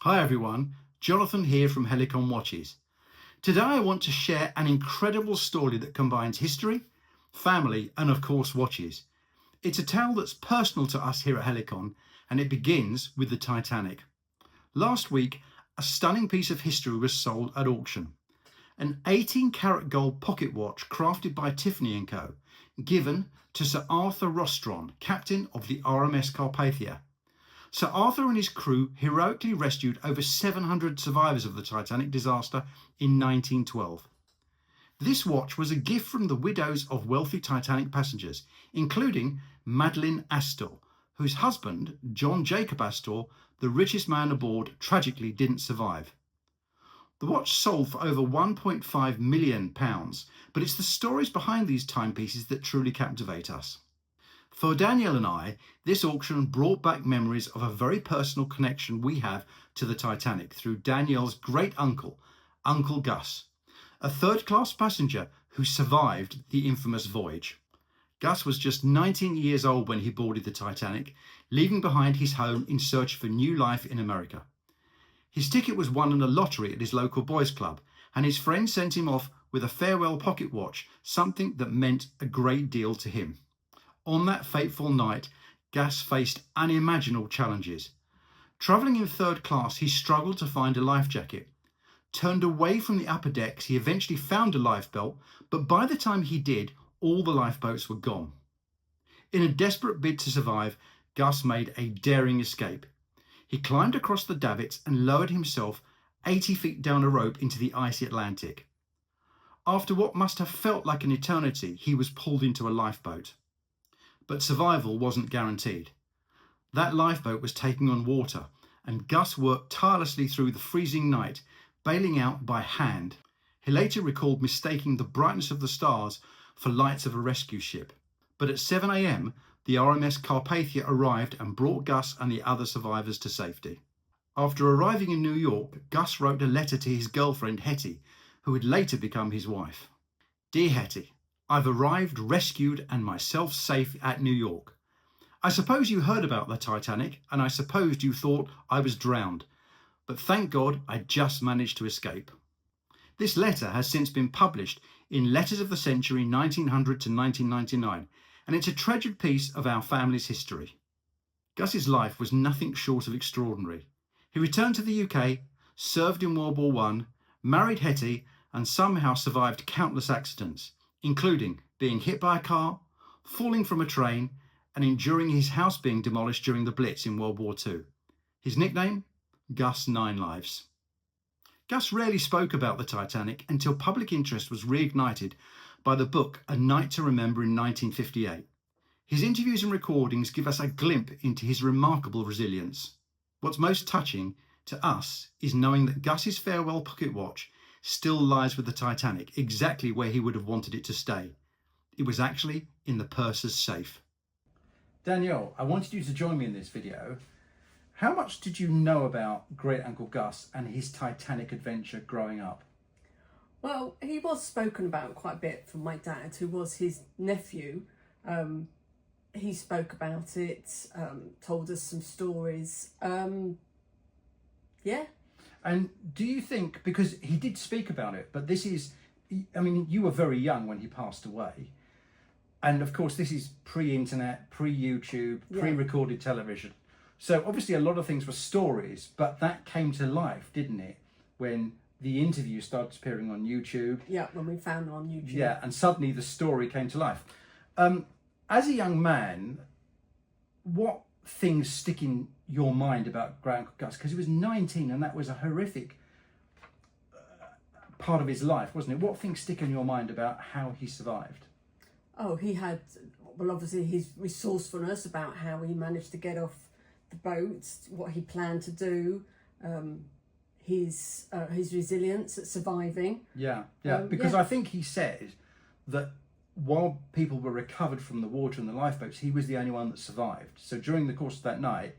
Hi everyone, Jonathan here from Helicon Watches. Today I want to share an incredible story that combines history, family and of course watches. It's a tale that's personal to us here at Helicon, and it begins with the Titanic. Last week, a stunning piece of history was sold at auction. An 18-karat gold pocket watch crafted by Tiffany & Co, given to Sir Arthur Rostron, captain of the RMS Carpathia. Sir Arthur and his crew heroically rescued over 700 survivors of the Titanic disaster in 1912. This watch was a gift from the widows of wealthy Titanic passengers, including Madeline Astor, whose husband, John Jacob Astor, the richest man aboard, tragically didn't survive. The watch sold for over £1.5 million, but it's the stories behind these timepieces that truly captivate us. For Danielle and I, this auction brought back memories of a very personal connection we have to the Titanic through Danielle's great uncle, Uncle Gus, a third-class passenger who survived the infamous voyage. Gus was just 19 years old when he boarded the Titanic, leaving behind his home in search for new life in America. His ticket was won in a lottery at his local boys' club, and his friend sent him off with a farewell pocket watch, something that meant a great deal to him. On that fateful night, Gus faced unimaginable challenges. Travelling in third class, he struggled to find a life jacket. Turned away from the upper decks, he eventually found a lifebelt, but by the time he did, all the lifeboats were gone. In a desperate bid to survive, Gus made a daring escape. He climbed across the davits and lowered himself 80 feet down a rope into the icy Atlantic. After what must have felt like an eternity, he was pulled into a lifeboat. But survival wasn't guaranteed. That lifeboat was taking on water, and Gus worked tirelessly through the freezing night, bailing out by hand. He later recalled mistaking the brightness of the stars for lights of a rescue ship. But at 7 a.m, the RMS Carpathia arrived and brought Gus and the other survivors to safety. After arriving in New York, Gus wrote a letter to his girlfriend Hetty, who would later become his wife. Dear Hetty, I've arrived rescued and myself safe at New York. I suppose you heard about the Titanic, and I supposed you thought I was drowned, but thank God I just managed to escape. This letter has since been published in Letters of the Century 1900 to 1999, and it's a treasured piece of our family's history. Gus's life was nothing short of extraordinary. He returned to the UK, served in World War I, married Hetty, and somehow survived countless accidents, including being hit by a car, falling from a train, and enduring his house being demolished during the Blitz in World War II. His nickname? Gus Nine Lives. Gus rarely spoke about the Titanic until public interest was reignited by the book A Night to Remember in 1958. His interviews and recordings give us a glimpse into his remarkable resilience. What's most touching to us is knowing that Gus's farewell pocket watch still lies with the Titanic, exactly where he would have wanted it to stay. It was actually in the purser's safe. Danielle, I wanted you to join me in this video. How much did you know about Great Uncle Gus and his Titanic adventure growing up? Well, he was spoken about quite a bit from my dad, who was his nephew. He spoke about it, told us some stories. Yeah. And do you think, because he did speak about it, but this is, I mean, you were very young when he passed away. And of course, this is pre-internet, pre-YouTube, pre-recorded television. So obviously a lot of things were stories, but that came to life, didn't it? When the interview started appearing on YouTube. Yeah, when we found them on YouTube. Yeah, and suddenly the story came to life. As a young man, what things stick in your mind about Great Uncle Gus? Because he was 19 and that was a horrific part of his life, wasn't it? What things stick in your mind about how he survived? Oh, he had, well, obviously his resourcefulness about how he managed to get off the boat, what he planned to do, his resilience at surviving. Yeah, because I think he said that while people were recovered from the water and the lifeboats, he was the only one that survived. So during the course of that night,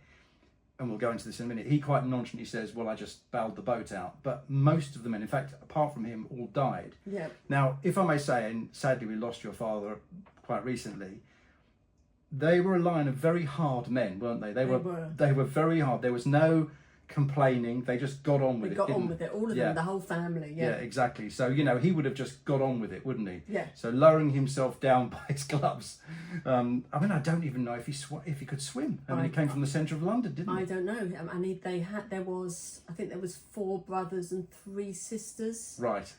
and we'll go into this in a minute, he quite nonchalantly says, well, I just bailed the boat out. But most of the men, in fact, apart from him, all died. Yeah. Now, if I may say, and sadly we lost your father quite recently, they were a line of very hard men, weren't they? They were very hard. There was no complaining. They just got on with They it. got on with it, all of Yeah. them, the whole family. Yeah, Yeah. exactly. So, you know, he would have just got on with it, wouldn't he? Yeah. So lowering himself down by his gloves. I mean, I don't even know if he could swim. I mean, he came from the centre of London, didn't he? I don't know. And there was 4 brothers and 3 sisters. Right.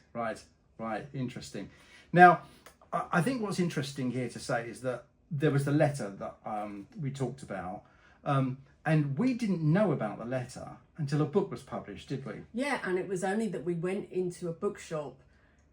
Interesting. Now, I think what's interesting here to say is that there was the letter that we talked about. And we didn't know about the letter until a book was published, did we? Yeah, and it was only that we went into a bookshop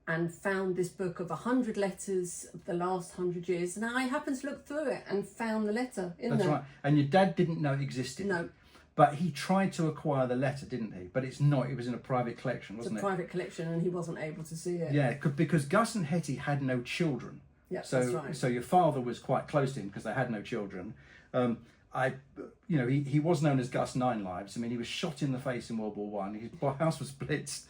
and found this book of 100 letters of the last 100 years. And I happened to look through it and found the letter in there. That's right. And your dad didn't know it existed. No. But he tried to acquire the letter, didn't he? But it's not. It was in a private collection, wasn't it? It's a private collection, and he wasn't able to see it. Yeah, because Gus and Hetty had no children. Yeah, so, that's right. So your father was quite close to him because they had no children. He was known as Gus Nine Lives. I mean, he was shot in the face in World War One. His house was blitzed.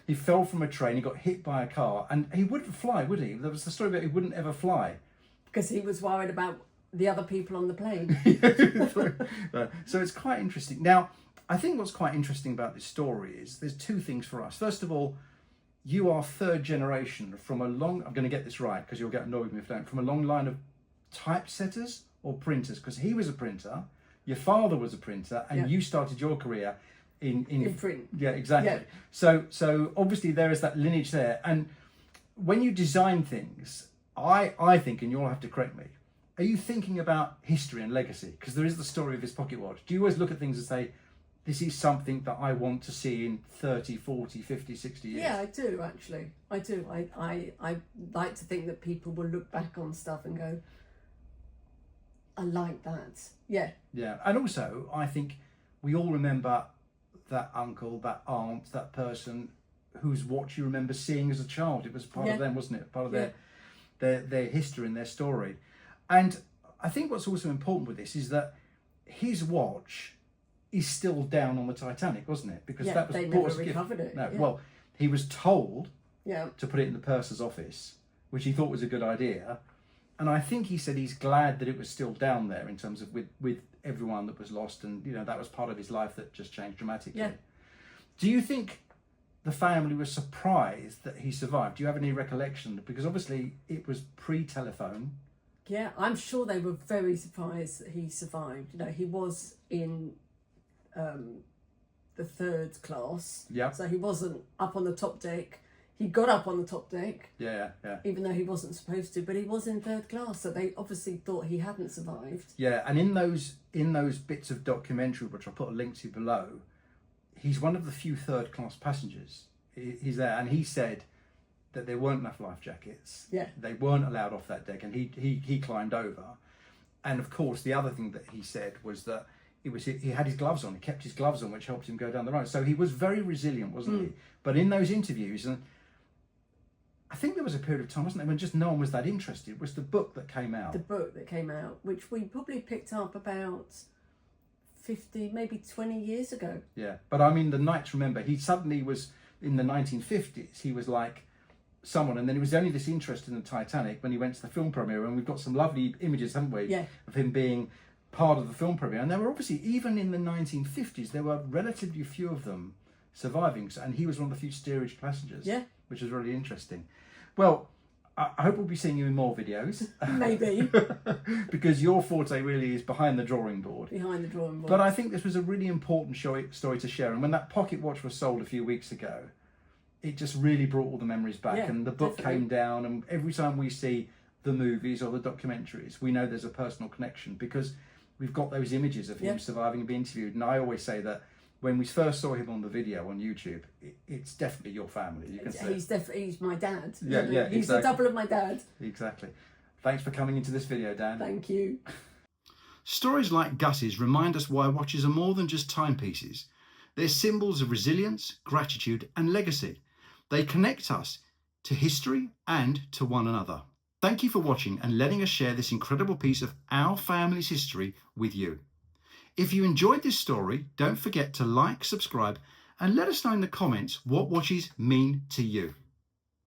He fell from a train. He got hit by a car, and he wouldn't fly, would he? There was the story that he wouldn't ever fly because he was worried about the other people on the plane. So it's quite interesting. Now, I think what's quite interesting about this story is there's 2 things for us. First of all, you are 3rd generation from a long. I'm going to get this right because you'll get annoyed with me if I don't. From a long line of typesetters or printers, because he was a printer, your father was a printer, and you started your career in print. Yeah, exactly. Yeah. So obviously there is that lineage there, and when you design things, I think, and you'll have to correct me, are you thinking about history and legacy? Because there is the story of this pocket watch. Do you always look at things and say, this is something that I want to see in 30, 40, 50, 60 years? Yeah, I do, actually. I do. I like to think that people will look back on stuff and go, I like that. Yeah. Yeah. And also, I think we all remember that uncle, that aunt, that person whose watch you remember seeing as a child. It was part of them, wasn't it? Part of their history and their story. And I think what's also important with this is that his watch is still down on the Titanic, wasn't it? Because that was they bought never as a gift. recovered it. No, well, he was told to put it in the purser's office, which he thought was a good idea. And I think he said he's glad that it was still down there in terms of with everyone that was lost, and that was part of his life that just changed dramatically. Yeah. Do you think the family was surprised that he survived? Do you have any recollection? Because obviously it was pre-telephone. Yeah, I'm sure they were very surprised that he survived. He was in the 3rd class. Yeah. So he wasn't up on the top deck. He got up on the top deck. Yeah. Even though he wasn't supposed to, but he was in 3rd class, so they obviously thought he hadn't survived. Yeah, and in those bits of documentary, which I'll put a link to below, he's one of the few 3rd class passengers. He's there, and he said that there weren't enough life jackets. Yeah. They weren't allowed off that deck, and he climbed over. And of course, the other thing that he said was that he had his gloves on. He kept his gloves on, which helped him go down the road. So he was very resilient, wasn't he? But in those interviews, and I think there was a period of time, wasn't there, when just no one was that interested. It was the book that came out. The book that came out, which we probably picked up about 50, maybe 20 years ago. Yeah, but I mean, the Knights, remember, he suddenly was, in the 1950s, he was like someone, and then it was only this interest in the Titanic when he went to the film premiere, and we've got some lovely images, haven't we, of him being part of the film premiere. And there were obviously, even in the 1950s, there were relatively few of them surviving, and he was one of the few steerage passengers, which was really interesting. Well, I hope we'll be seeing you in more videos. Maybe. Because your forte really is behind the drawing board. Behind the drawing board. But I think this was a really important story to share. And when that pocket watch was sold a few weeks ago, it just really brought all the memories back. And the book came down, and every time we see the movies or the documentaries, we know there's a personal connection because we've got those images of him surviving and being interviewed. And I always say that when we first saw him on the video on YouTube, it's definitely your family. You can say he's my dad. Yeah, he's the double of my dad. Exactly. Thanks for coming into this video, Dan. Thank you. Stories like Gus's remind us why watches are more than just timepieces. They're symbols of resilience, gratitude, and legacy. They connect us to history and to one another. Thank you for watching and letting us share this incredible piece of our family's history with you. If you enjoyed this story, don't forget to like, subscribe, and let us know in the comments what watches mean to you.